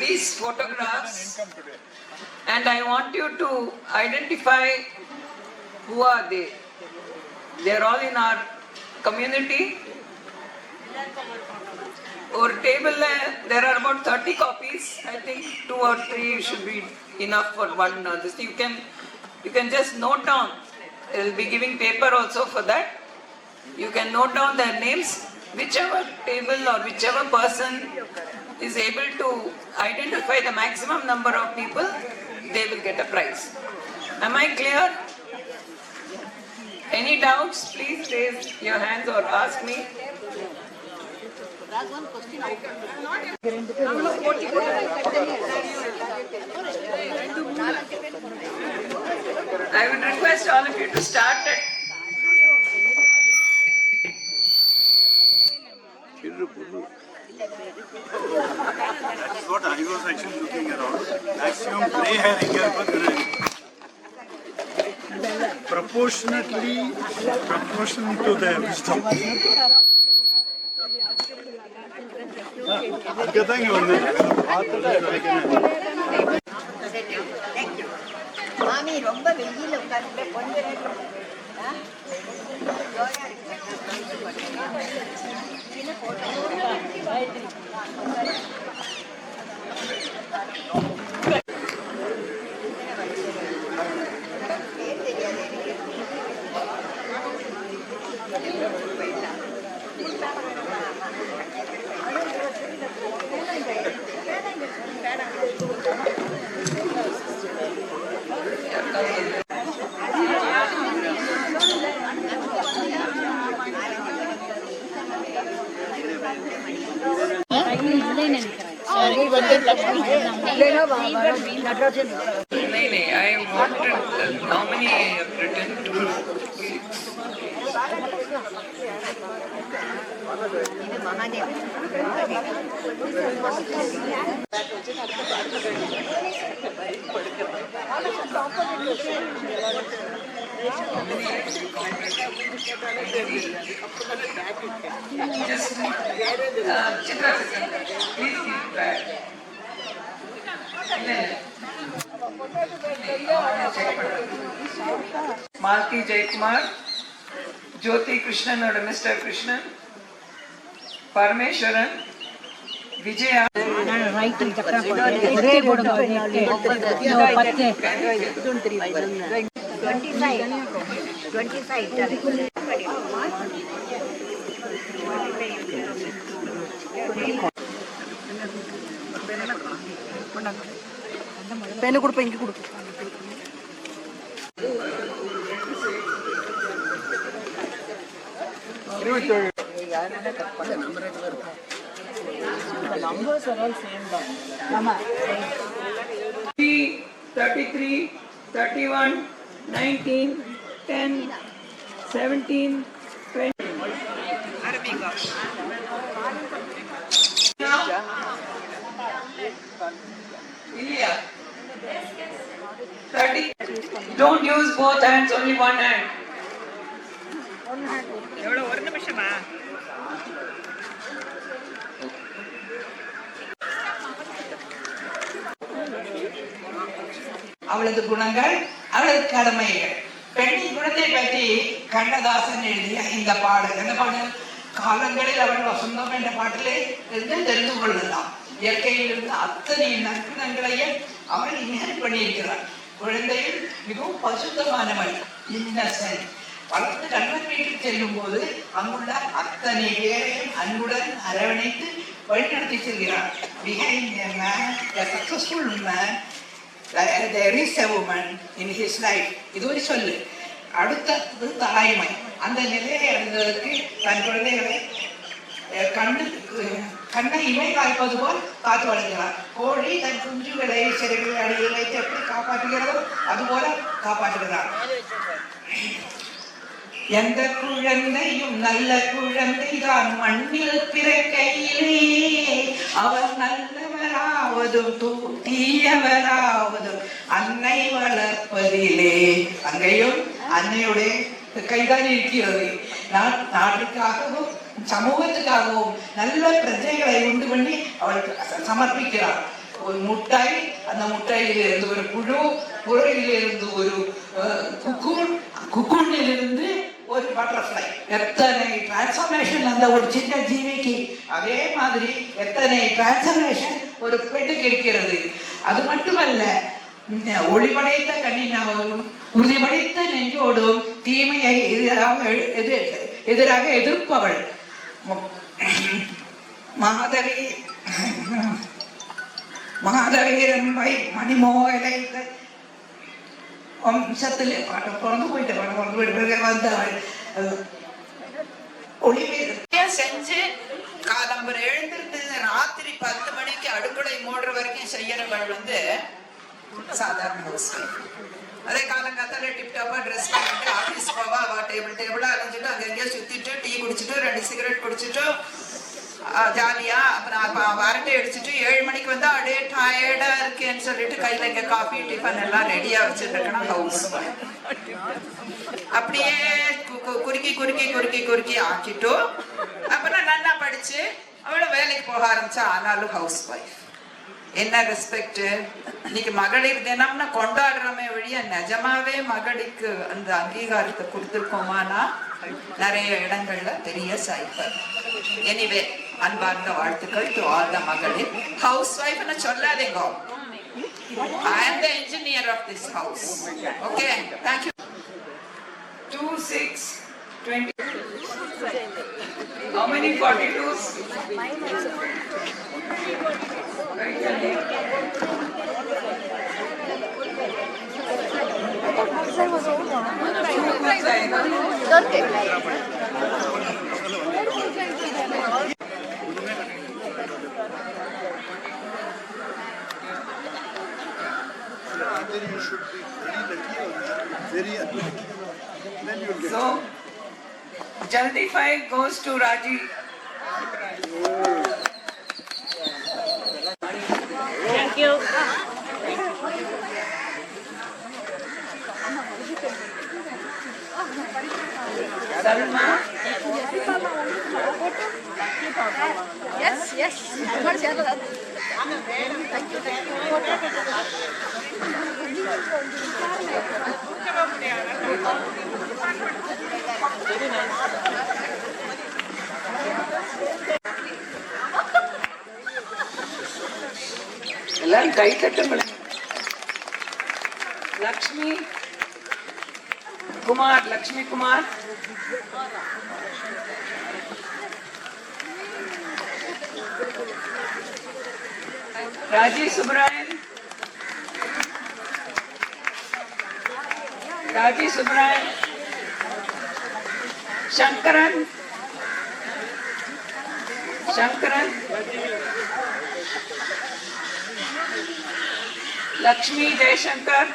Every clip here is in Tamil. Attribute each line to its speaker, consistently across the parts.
Speaker 1: these photographs, and I want you to identify who are they. They are all in our community. Over table there are about 30 copies. I think 2 or 3 should be enough for one. This you can just note down. I will be giving paper also for that. You can note down their names. Whichever table or whichever person is able to identify the maximum number of people, they will get a prize. Am I clear? Any doubts? Please raise your hands or ask me. I would request all of you to start at
Speaker 2: That's what I was actually looking around. Maximum gray hair here, proportion to their wisdom.
Speaker 3: மாமி ரொம்ப வெயில உட்கார்ந்து கொஞ்ச நேரம்
Speaker 1: I wanted how many I have written? 2, 6. Just Chitra, please keep back. Malti Jaykumar, Jyoti Krishnan or Mr. Krishnan, Parameshwaran, Vijaya.
Speaker 4: Right, 25. Pen கொடுப்பேன் இங்க கொடு. The numbers are all same தான். ஆமா.
Speaker 1: 33, 31, 19, 10, 17, 20. Arabica. Ilya. 30. Don't use both hands, only one hand. எவ்வளவு ஒரு நிமிஷமா? அவளது குணங்கள், அவளது கடமைகள். பெண்ணின் குணத்தை பற்றி கண்ணதாசன் எழுதிய இந்த பாடல், என்ன பாடல்? காலங்களில் அவள் வசந்தம் என்ற பாட்டிலே இருந்து தெரிந்து கொள்ளலாம். இயற்கையில் இருந்த அத்தனை நற்குணங்களையும் அவள் இன்ஹெரிட் பண்ணியிருக்கிறார். குழந்தைகள் மிகவும் பசுத்தமானவள், இன்னசென்ட். வளர்ந்து கணவன் வீட்டுக்கு செல்லும் போது அங்குள்ள அத்தனை பேரையும் அன்புடன் அரவணைத்து வழிநடத்தி செல்கிறார். Behind a man, a successful man, there is a woman in his life. இது ஒரு சொல்லு. அடுத்தது தாய்மை. அந்த நிலையை அடைந்ததற்கு தன் குழந்தைகளை கண்ணை இமை காய்ப்பது போல் காத்து வளர்க்கிறார். கோழி தன் குஞ்சுகளை சிறைகளை அடியில் வைத்து எப்படி காப்பாற்றுகிறதோ அதுபோல காப்பாற்றுகிறார். எந்த குழந்தையும் நல்ல குழந்தைதான் மண்ணில் பிறக்கையிலே அவர் நல்லவராவதும் தீயவராவதும் அன்னை வளர்ப்பதிலே. அங்கேயும் அன்னையுடைய கைதான் இருக்கிறது. நாட்டுக்காகவும் சமூகத்துக்காகவும் நல்ல பிரஜைகளை உண்டு பண்ணி அவள் சமர்ப்பிக்கிறார். ஒரு முட்டை, அந்த முட்டையிலிருந்து ஒரு புழு, புழுவிலிருந்து ஒரு குக்கூன், குக்கூனிலிருந்து ஒரு பட்டர்ஃப்ளை. எத்தனை டிரான்ஸ்ஃபர்மேஷன் அந்த ஒரு சின்ன ஜீவிக்கு! அதே மாதிரி எத்தனை டிரான்ஸ்ஃபர்மேஷன் ஒரு பெண்ணுக்கு இருக்கிறது. அது மட்டுமல்ல, ஒளிபடைத்த கண்ணினாவும் உறுதிபடைத்த நெஞ்சோடும் தீமையை எதிராக எதிர்ப்பவள் മാധവീരമ്പൈ മണിമോഹலை വംശത്തില് பிறந்து போயிட்டு வந்தவள் ஒளி செஞ்சு காலம்பரை எழுந்திருந்து ராத்திரி 10 மணிக்கு அடுக்களை மூடுற வரைக்கும் செய்யறவள் சாதாரண ஹவுஸ் ஒய்ஃப். அதே காலங்காத்தால டிப்டாப்பா ட்ரெஸ் பண்ணிட்டு ஆஃபீஸ் போவா, அவ டேபிளா அரைஞ்சிட்டு அங்கங்கேயோ சுத்திட்டு டீ குடிச்சிட்டு 2 சிகரெட் குடிச்சிட்டு ஜாலியா அப்புறம் வரட்டை அடிச்சுட்டு 7 மணிக்கு வந்து அப்படியே டயர்டா இருக்கேன்னு சொல்லிட்டு கையில இங்க காஃபி டிஃபன் எல்லாம் ரெடியா வச்சுட்டு இருக்கணும் ஹவுஸ் ஒய்ஃப். அப்படியே குறுக்கி குறுக்கி குறுக்கி குறுக்கி ஆக்கிட்டு அப்புறம் நல்லா படிச்சு அவளும் வேலைக்கு போக ஆரம்பிச்சா. ஆனாலும் ஹவுஸ் ஒய்ஃப். என்ன ரெஸ்பெக்ட்! இன்னைக்கு மகளிர் தினம்னு கொண்டாடுறோமே ஒழிய நிஜமாவே மகளிருக்கு அந்த அங்கீகாரத்தை கொடுத்துருக்கோமானா நிறைய இடங்கள்ல பெரிய சைபர். எனிவே, அன்பார்ந்த வாழ்த்துக்கள் டு ஆல் த மகளிர். ஹவுஸ் ஒய்ஃப்னு சொல்லாதீங்க. I am the engineer of this house. Okay, thank you. 2620. How many 42s?
Speaker 2: Either you should be very lucky or very unlucky. Then you get.
Speaker 1: So, Jaldi 5 goes to Raji.
Speaker 4: Thank you.
Speaker 1: Salma.
Speaker 3: Yes.
Speaker 1: எல்லாரும் கை தட்டுங்களேன். லக்ஷ்மி குமார் ராஜி சுப்ராயன், சங்கரன், லக்ஷ்மி ஜெயசங்கர்,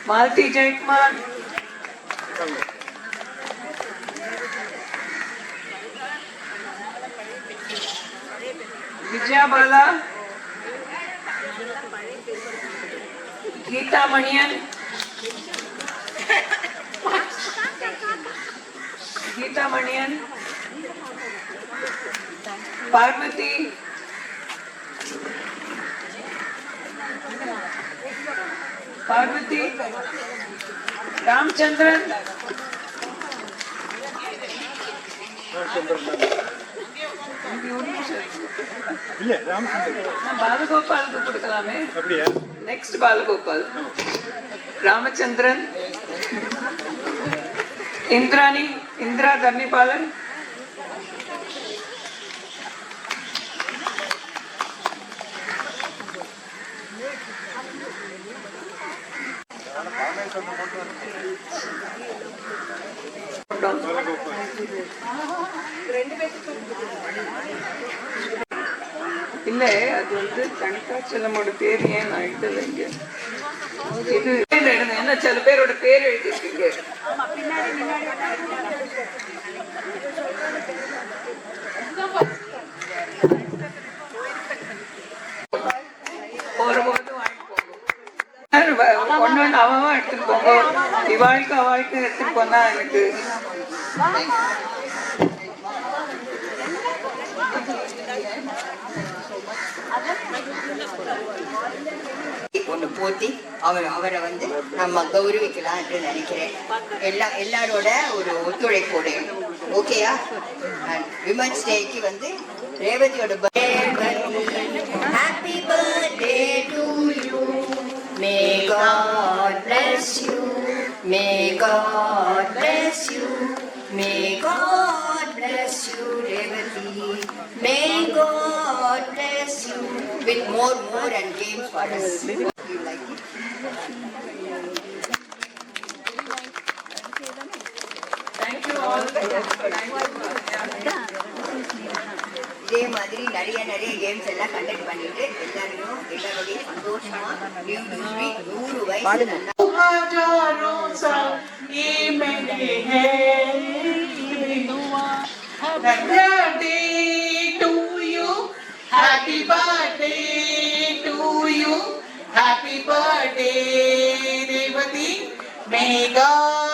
Speaker 1: மாலதி ஜெயக்குமார், விஜயா பாலா, கீதா மணியன், பார்வதி, ராமச்சந்திரன், பாலகோபாலுக்கு கொடுக்கலாமே. நெக்ஸ்ட் பாலகோபால், ராமச்சந்திரன், இந்திரா தர்ணிபாலன், இல்ல அது கணக்காச்சலமோட பேர் ஏன் நான் எழுதல இங்க. இது என்ன சில பேரோட பேர் எழுதிருக்கீங்க. ஒருபோது ஒன்னு அவன் எடுத்துட்டு போங்க. இவாளுக்கு அவளுக்கு எடுத்துட்டு போனா எனக்கு
Speaker 3: ஒன்று போட்டி அவரை வந்து நம்ம கௌரவிக்கலாம் என்று நினைக்கிறேன். எல்லாரோட ஒரு ஒத்துழைப்போடு. ஓகேயா? விமன்ஸ் டேக்கு வந்து ரேவதியோட happy birthday to you, may God bless you, may God bless you, may God bless you Revathi, may God bless you with more and games for us. You like it? Thank you all. இதே மாதிரி நிறைய கேம்ஸ் எல்லாம் கண்டக்ட் பண்ணிட்டு எல்லாரோடையும் சந்தோஷமா 100 வயசு
Speaker 1: Happy birthday to you. Happy birthday, Revati. May God